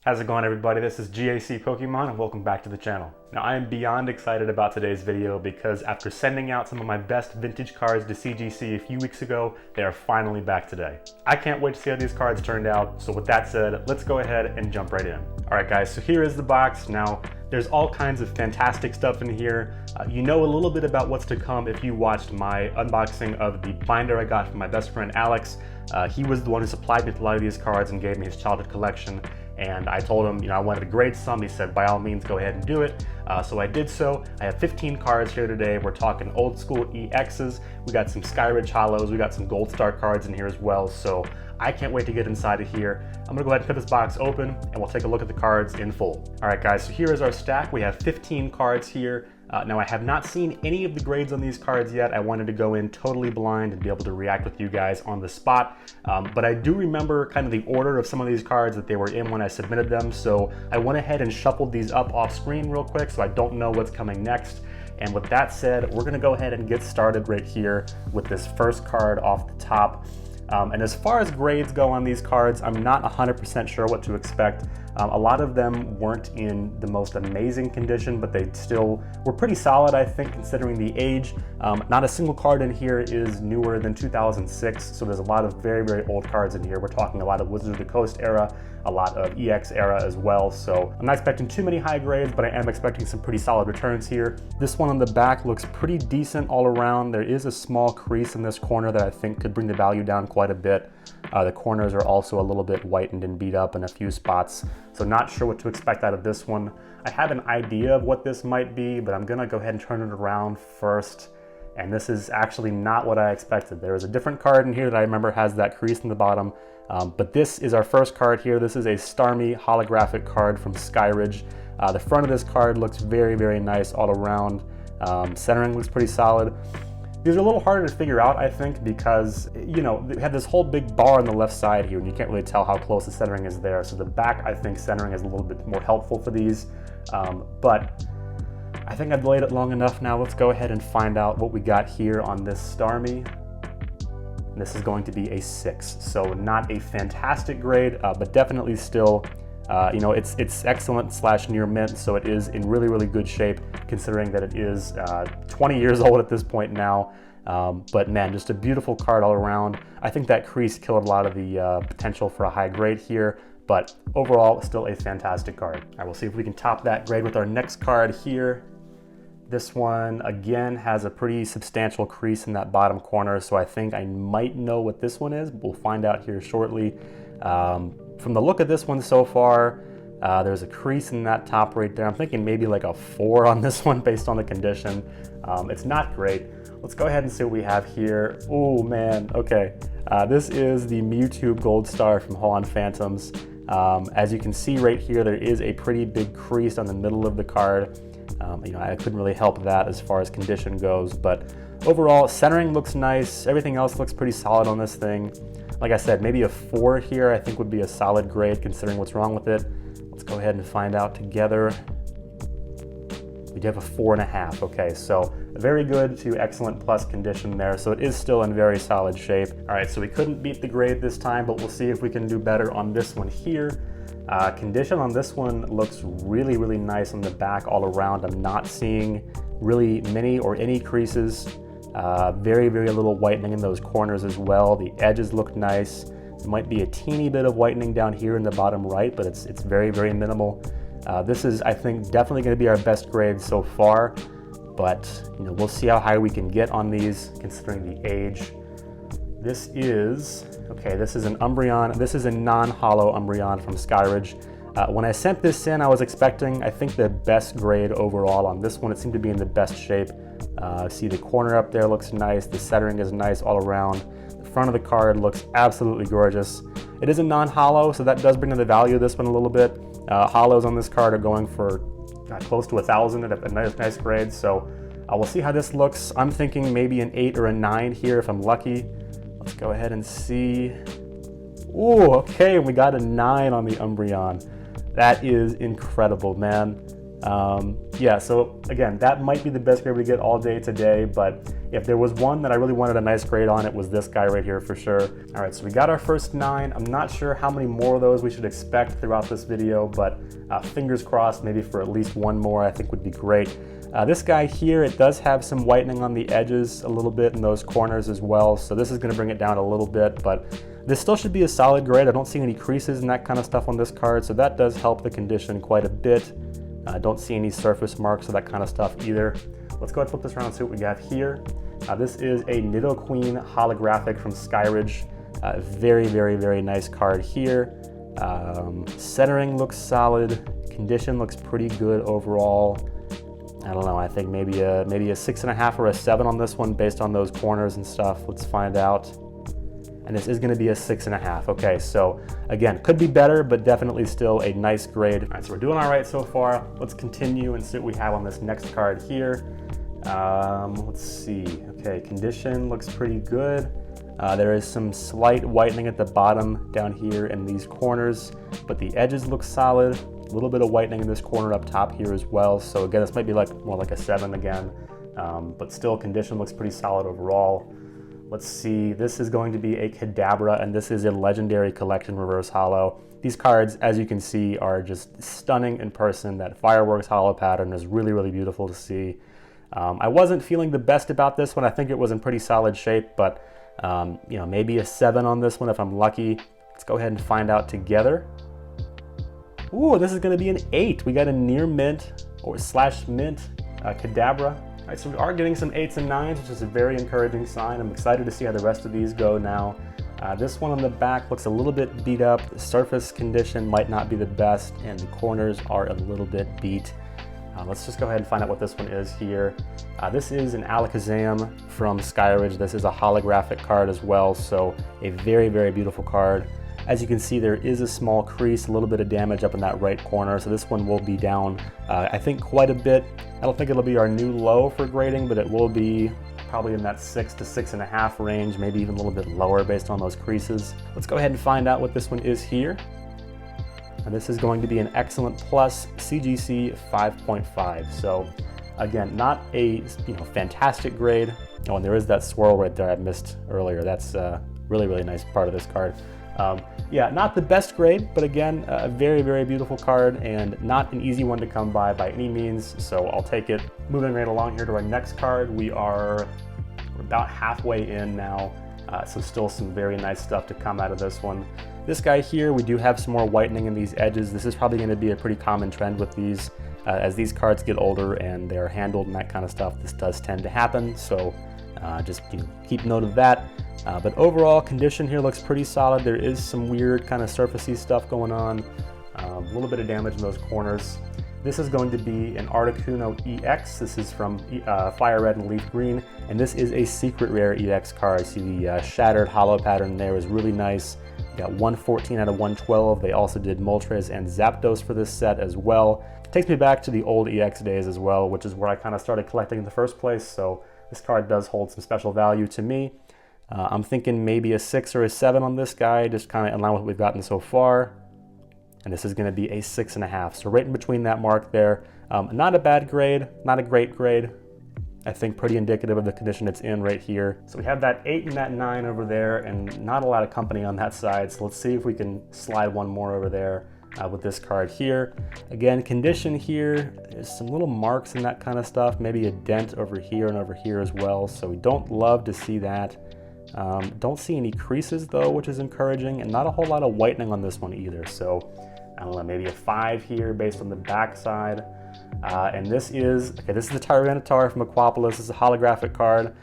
How's it going, everybody? This is gacpkmn and welcome back to the channel. Now, I am beyond excited about today's video because after sending out some of my best vintage cards to CGC a few weeks ago, they are finally back today. I can't wait to see how these cards turned out, so with that said, let's go ahead and jump right in. Alright guys, so here is the box. Now, there's all kinds of fantastic stuff in here. You know a little bit about what's to come if you watched my unboxing of the binder I got from my best friend Alex. He was the one who supplied me with a lot of these cards and gave me his childhood collection. And I told him, I wanted to grade some. He said, by all means, go ahead and do it. So I did so. I have 15 cards here today. We're talking old school EXs. We got some Skyridge Hollows. We got some Gold Star cards in here as well. So I can't wait to get inside of here. I'm gonna go ahead and cut this box open and we'll take a look at the cards in full. All right, guys, so here is our stack. We have 15 cards here. Now, I have not seen any of the grades on these cards yet. I wanted to go in totally blind and be able to react with you guys on the spot. But I do remember kind of the order of some of these cards that they were in when I submitted them. So I went ahead and shuffled these up off screen real quick so I don't know what's coming next. And with that said, we're gonna go ahead and get started right here with this first card off the top. And as far as grades go on these cards, I'm not 100% sure what to expect. A lot of them weren't in the most amazing condition, but they still were pretty solid, I think, considering the age. Not a single card in here is newer than 2006, so there's a lot of very, very old cards in here. We're talking a lot of Wizards of the Coast era, a lot of EX era as well, so I'm not expecting too many high grades, but I am expecting some pretty solid returns here. This one on the back looks pretty decent all around. There is a small crease in this corner that I think could bring the value down quite a bit. The corners are also a little bit whitened and beat up in a few spots, so not sure what to expect out of this one. I have an idea of what this might be, but I'm gonna go ahead and turn it around first. And this is actually not what I expected. There is a different card in here that I remember has that crease in the bottom, but this is our first card here. This is a Starmie holographic card from Skyridge. The front of this card looks very, very nice all around. Centering looks pretty solid. These are a little harder to figure out, I think, because, they have this whole big bar on the left side here, and you can't really tell how close the centering is there. So the back, I think, centering is a little bit more helpful for these. But I think I've delayed it long enough now. Let's go ahead and find out what we got here on this Starmie. This is going to be a 6, so not a fantastic grade, but definitely still, it's excellent / near mint, so it is in really, really good shape, considering that it is 20 years old at this point now. But man, just a beautiful card all around. I think that crease killed a lot of the potential for a high grade here, but overall, still a fantastic card. All right, we'll see if we can top that grade with our next card here. This one, again, has a pretty substantial crease in that bottom corner, so I think I might know what this one is. We'll find out here shortly. From the look of this one so far, there's a crease in that top right there. I'm thinking maybe like a 4 on this one based on the condition. It's not great. Let's go ahead and see what we have here. Oh man, okay. This is the Mewtwo Gold Star from Hull on Phantoms. As you can see right here, there is a pretty big crease on the middle of the card. I couldn't really help that as far as condition goes, but overall, centering looks nice. Everything else looks pretty solid on this thing. Like I said, maybe a 4 here I think would be a solid grade considering what's wrong with it. Let's go ahead and find out together. We do have a 4.5, okay, so very good to excellent plus condition there, so it is still in very solid shape. All right, so we couldn't beat the grade this time, but we'll see if we can do better on this one here. Condition on this one looks really, really nice on the back all around. I'm not seeing really many or any creases. Very, very little whitening in those corners as well. The edges look nice. There might be a teeny bit of whitening down here in the bottom right, but it's very, very minimal. This is, I think, definitely going to be our best grade so far, but we'll see how high we can get on these considering the age. This is an Umbreon. This is a non-hollow Umbreon from Skyridge. When I sent this in, I was expecting, I think, the best grade overall on this one. It seemed to be in the best shape. See, the corner up there looks nice. The centering is nice all around. The front of the card looks absolutely gorgeous. It is a non-hollow, so that does bring down the value of this one a little bit. Hollows on this card are going for close to 1,000 at a nice grade, so we'll see how this looks. I'm thinking maybe an 8 or a 9 here if I'm lucky. Let's go ahead and see. Ooh, okay, we got a 9 on the Umbreon. That is incredible, man. Yeah, so again, that might be the best grade we get all day today, but if there was one that I really wanted a nice grade on, it was this guy right here for sure. All right, so we got our first 9. I'm not sure how many more of those we should expect throughout this video, but fingers crossed, maybe for at least one more I think would be great. This guy here, it does have some whitening on the edges a little bit in those corners as well, so this is gonna bring it down a little bit, but this still should be a solid grade. I don't see any creases and that kind of stuff on this card, so that does help the condition quite a bit. Don't see any surface marks or that kind of stuff either. Let's go ahead and flip this around and see what we got here. This is a Nidoqueen holographic from Skyridge. Very, very, very nice card here. Centering looks solid. Condition looks pretty good overall. I don't know, I think maybe a 6.5 or a 7 on this one based on those corners and stuff. Let's find out. And this is gonna be a 6.5. Okay, so again, could be better, but definitely still a nice grade. All right, so we're doing all right so far. Let's continue and see what we have on this next card here. Let's see, okay, condition looks pretty good. There is some slight whitening at the bottom down here in these corners, but the edges look solid. A little bit of whitening in this corner up top here as well. So again, this might be more like a 7 again, but still condition looks pretty solid overall. Let's see, this is going to be a Kadabra, and this is a Legendary Collection Reverse Holo. These cards, as you can see, are just stunning in person. That Fireworks Holo pattern is really, really beautiful to see. I wasn't feeling the best about this one. I think it was in pretty solid shape, but you know, maybe a 7 on this one if I'm lucky. Let's go ahead and find out together. Ooh, this is gonna be an 8. We got a near mint or / mint Kadabra. All right, so we are getting some 8s and 9s, which is a very encouraging sign. I'm excited to see how the rest of these go now. This one on the back looks a little bit beat up. The surface condition might not be the best, and the corners are a little bit beat. Let's just go ahead and find out what this one is here. This is an Alakazam from Skyridge. This is a holographic card as well, so a very, very beautiful card. As you can see, there is a small crease, a little bit of damage up in that right corner, so this one will be down, I think, quite a bit. I don't think it'll be our new low for grading, but it will be probably in that 6 to 6.5 range, maybe even a little bit lower based on those creases. Let's go ahead and find out what this one is here. And this is going to be an Excellent Plus CGC 5.5. So again, not a fantastic grade. Oh, and there is that swirl right there I missed earlier. That's a really, really nice part of this card. Yeah, not the best grade, but again, a very, very beautiful card and not an easy one to come by any means, so I'll take it. Moving right along here to our next card, we're about halfway in now, so still some very nice stuff to come out of this one. This guy here, we do have some more whitening in these edges. This is probably going to be a pretty common trend with these. As these cards get older and they're handled and that kind of stuff, this does tend to happen, so just keep note of that. But overall, condition here looks pretty solid. There is some weird kind of surfacey stuff going on. A little bit of damage in those corners. This is going to be an Articuno EX. This is from Fire Red and Leaf Green, and this is a secret rare EX card. See the shattered holo pattern there is really nice. We got 114 out of 112. They also did Moltres and Zapdos for this set as well. Takes me back to the old EX days as well, which is where I kind of started collecting in the first place, so this card does hold some special value to me. I'm thinking maybe a 6 or a 7 on this guy, just kind of in line with what we've gotten so far. And this is going to be a 6.5, so right in between that mark there. Not a bad grade, not a great grade. I think pretty indicative of the condition it's in right here. So we have that 8 and that 9 over there, and not a lot of company on that side. So let's see if we can slide one more over there with this card here. Again, condition here, there's some little marks and that kind of stuff, maybe a dent over here and over here as well. So we don't love to see that. Don't see any creases though, which is encouraging, and not a whole lot of whitening on this one either. So I don't know, maybe a 5 here based on the back side. And this is the Tyranitar from Aquapolis. This is a holographic card.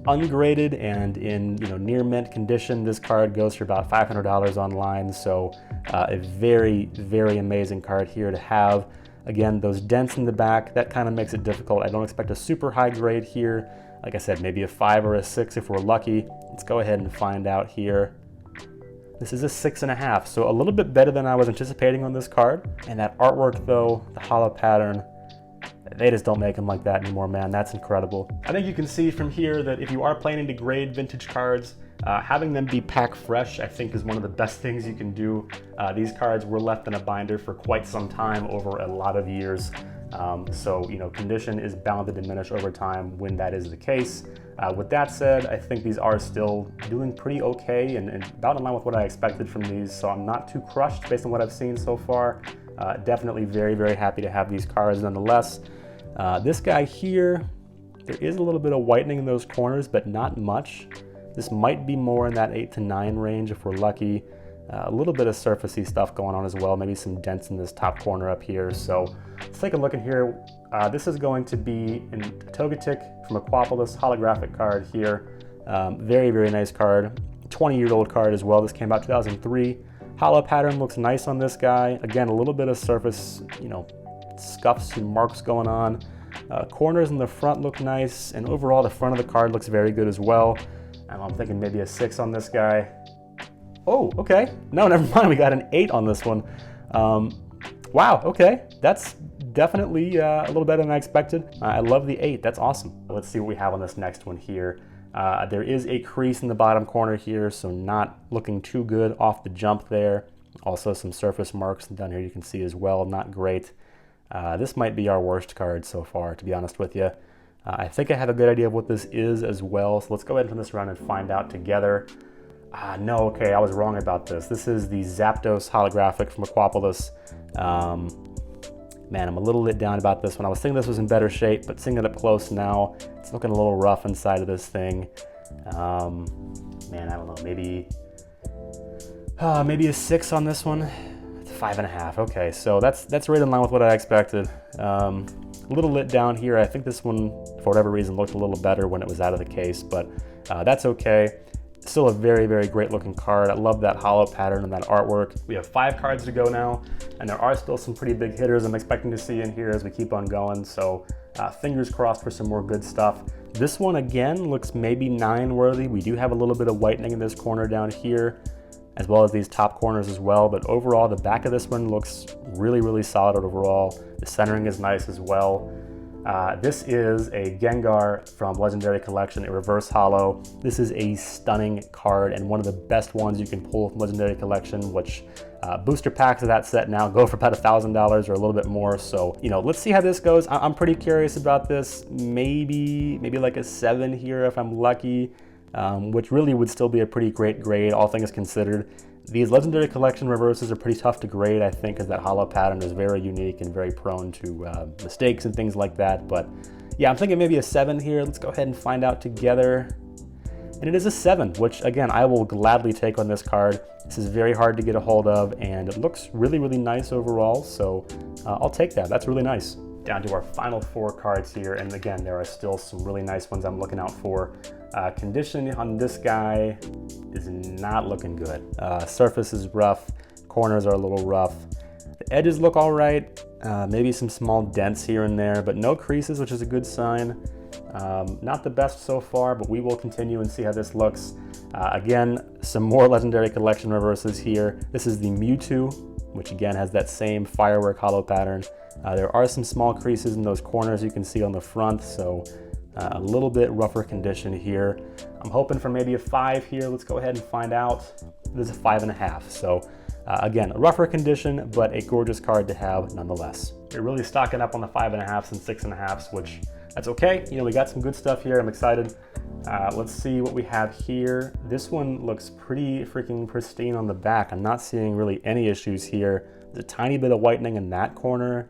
Ungraded and in near mint condition. This card goes for about $500 online. So a very, very amazing card here to have. Again, those dents in the back, that kind of makes it difficult. I don't expect a super high grade here. Like I said, maybe a 5 or a 6 if we're lucky. Let's go ahead and find out here. This is a 6.5, so a little bit better than I was anticipating on this card. And that artwork though, the holo pattern, they just don't make them like that anymore, man. That's incredible. I think you can see from here that if you are planning to grade vintage cards, Having them be pack fresh, I think, is one of the best things you can do. These cards were left in a binder for quite some time, over a lot of years. So, you know, condition is bound to diminish over time when that is the case. With that said, I think these are still doing pretty okay and about in line with what I expected from these, so I'm not too crushed based on what I've seen so far. Definitely very, very happy to have these cards nonetheless. This guy here, there is a little bit of whitening in those corners, but not much. This might be more in that 8 to 9 range if we're lucky. A little bit of surfacey stuff going on as well, maybe some dents in this top corner up here. So let's take a look in here. This is going to be a Togetic from Aquapolis holographic card here. Very, very nice card. 20-year-old card as well. This came out 2003. Hollow pattern looks nice on this guy. Again, a little bit of surface, you know, scuffs and marks going on. Corners in the front look nice, and overall the front of the card looks very good as well. I'm thinking maybe a 6 on this guy. Oh, okay. No, never mind. We got an 8 on this one. Wow, okay. That's definitely a little better than I expected. I love the 8. That's awesome. Let's see what we have on this next one here. There is a crease in the bottom corner here, so not looking too good off the jump there. Also some surface marks down here you can see as well. Not great. This might be our worst card so far, to be honest with you. I think I have a good idea of what this is as well, so let's go ahead and turn this around and find out together. No, okay, I was wrong about this. This is the Zapdos holographic from Aquapolis. Man, I'm a little lit down about this one. I was thinking this was in better shape, but seeing it up close now, it's looking a little rough inside of this thing. Man, I don't know, maybe a 6 on this one. It's 5.5. Okay, so that's right in line with what I expected. A little lit down here. I think this one, for whatever reason, looked a little better when it was out of the case, but that's okay. Still a very, very great looking card. I love that hollow pattern and that artwork. We have 5 cards to go now, and there are still some pretty big hitters I'm expecting to see in here as we keep on going, so fingers crossed for some more good stuff. This one, again, looks maybe 9 worthy. We do have a little bit of whitening in this corner down here, as well as these top corners as well, but overall, the back of this one looks really, really solid overall. The centering is nice as well. This is a Gengar from Legendary Collection, a reverse holo. This is a stunning card and one of the best ones you can pull from Legendary Collection, which booster packs of that set now go for about $1,000 or a little bit more. So, you know, let's see how this goes. I'm pretty curious about this. Maybe like a 7 here if I'm lucky, which really would still be a pretty great grade, all things considered. These Legendary Collection reverses are pretty tough to grade, I think, because that hollow pattern is very unique and very prone to mistakes and things like that. But yeah, I'm thinking maybe a 7 here. Let's go ahead and find out together. And it is a 7, which again, I will gladly take on this card. This is very hard to get a hold of, and it looks really, really nice overall. So I'll take that. That's really nice. Down to our final 4 cards here, and again, there are still some really nice ones I'm looking out for. Condition on this guy is not looking good. Surface is rough, corners are a little rough. The edges look all right, maybe some small dents here and there, but no creases, which is a good sign. Not the best so far, but we will continue and see how this looks. Again, some more Legendary Collection reverses here. This is the Mewtwo, which again has that same firework hollow pattern. There are some small creases in those corners you can see on the front, so a little bit rougher condition here. I'm hoping for maybe a 5 here. Let's go ahead and find out. This is a 5.5. So again, a rougher condition, but a gorgeous card to have nonetheless. We're really stocking up on the 5.5s and 6.5s, which that's okay. You know, we got some good stuff here. I'm excited. Let's see what we have here. This one looks pretty freaking pristine on the back. I'm not seeing really any issues here. There's a tiny bit of whitening in that corner.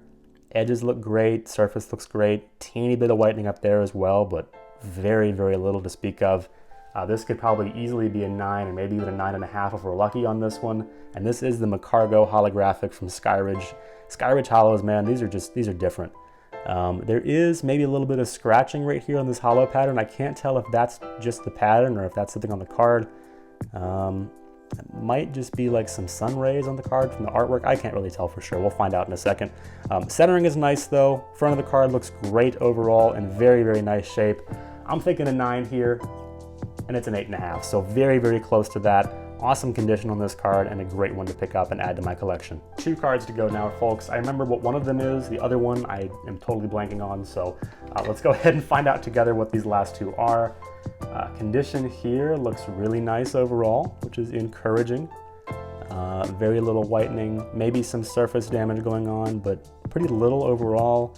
Edges look great, surface looks great, teeny bit of whitening up there as well, but very, very little to speak of. This could probably easily be a 9 or maybe even a 9.5 if we're lucky on this one. And this is the Macargo holographic from Skyridge. Skyridge holos, man, these are different. There is maybe a little bit of scratching right here on this hollow pattern. I can't tell if that's just the pattern or if that's something on the card. It might just be like some sun rays on the card from the artwork. I can't really tell for sure. We'll find out in a second. Centering is nice though. Front of the card looks great overall in very, very nice shape. I'm thinking a 9 here, and it's an 8.5. So very, very close to that. Awesome condition on this card and a great one to pick up and add to my collection. 2 cards to go now, folks. I remember what one of them is. The other one I am totally blanking on. So let's go ahead and find out together what these last 2 are. Condition here looks really nice overall, which is encouraging. Very little whitening, maybe some surface damage going on, but pretty little overall.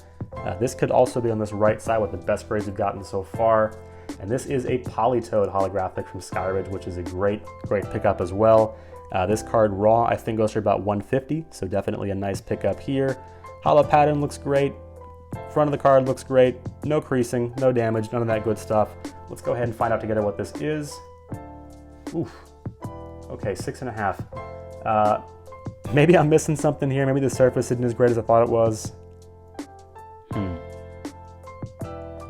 This could also be on this right side with the best grades we've gotten so far. And this is a Polytoad holographic from Skyridge, which is a great pickup as well. This card raw, I think, goes for about 150, so definitely a nice pickup here. Holo pattern looks great. Front of the card looks great. No creasing, no damage, none of that good stuff. Let's go ahead and find out together what this is. Oof. Okay, 6.5. Maybe I'm missing something here. Maybe the surface isn't as great as I thought it was.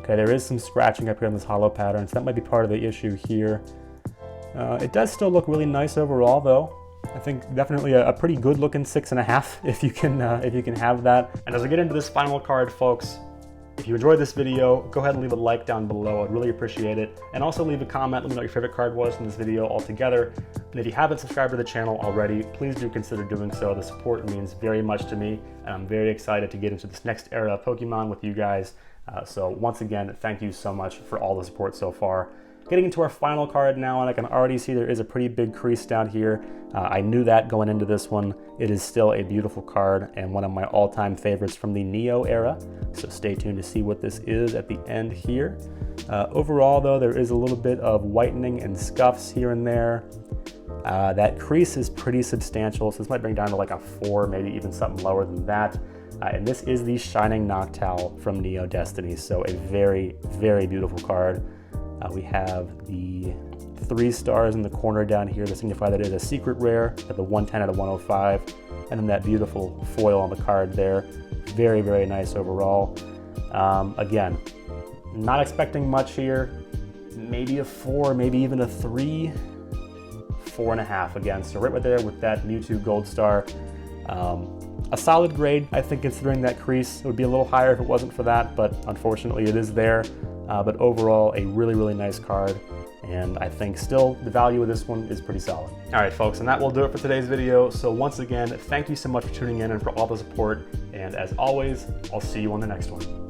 Okay, there is some scratching up here on this holo pattern, so that might be part of the issue here. It does still look really nice overall, though. I think definitely a pretty good looking 6.5 if you can have that. And as we get into this final card, folks, if you enjoyed this video, go ahead and leave a like down below. I'd really appreciate it. And also leave a comment. Let me know what your favorite card was from this video altogether. And if you haven't subscribed to the channel already, please do consider doing so. The support means very much to me, and I'm very excited to get into this next era of Pokemon with you guys. So once again, thank you so much for all the support so far. Getting into our final card now, and I can already see there is a pretty big crease down here. I knew that going into this one. It is still a beautiful card and one of my all-time favorites from the Neo era. So stay tuned to see what this is at the end here. Overall, though, there is a little bit of whitening and scuffs here and there. That crease is pretty substantial, so this might bring down to like a 4, maybe even something lower than that. And this is the Shining Noctowl from Neo Destiny, so a very, very beautiful card. We have the 3 stars in the corner down here to signify that it is a secret rare at the 110 out of 105, and then that beautiful foil on the card there. Very, very nice overall. Again, not expecting much here. Maybe a 4, maybe even a 3, 4.5 again. So right there with that Mewtwo Gold Star. A solid grade, I think, considering that crease. It would be a little higher if it wasn't for that, but unfortunately it is there. But overall, a really, really nice card. And I think still the value of this one is pretty solid. All right, folks, and that will do it for today's video. So once again, thank you so much for tuning in and for all the support. And as always, I'll see you on the next one.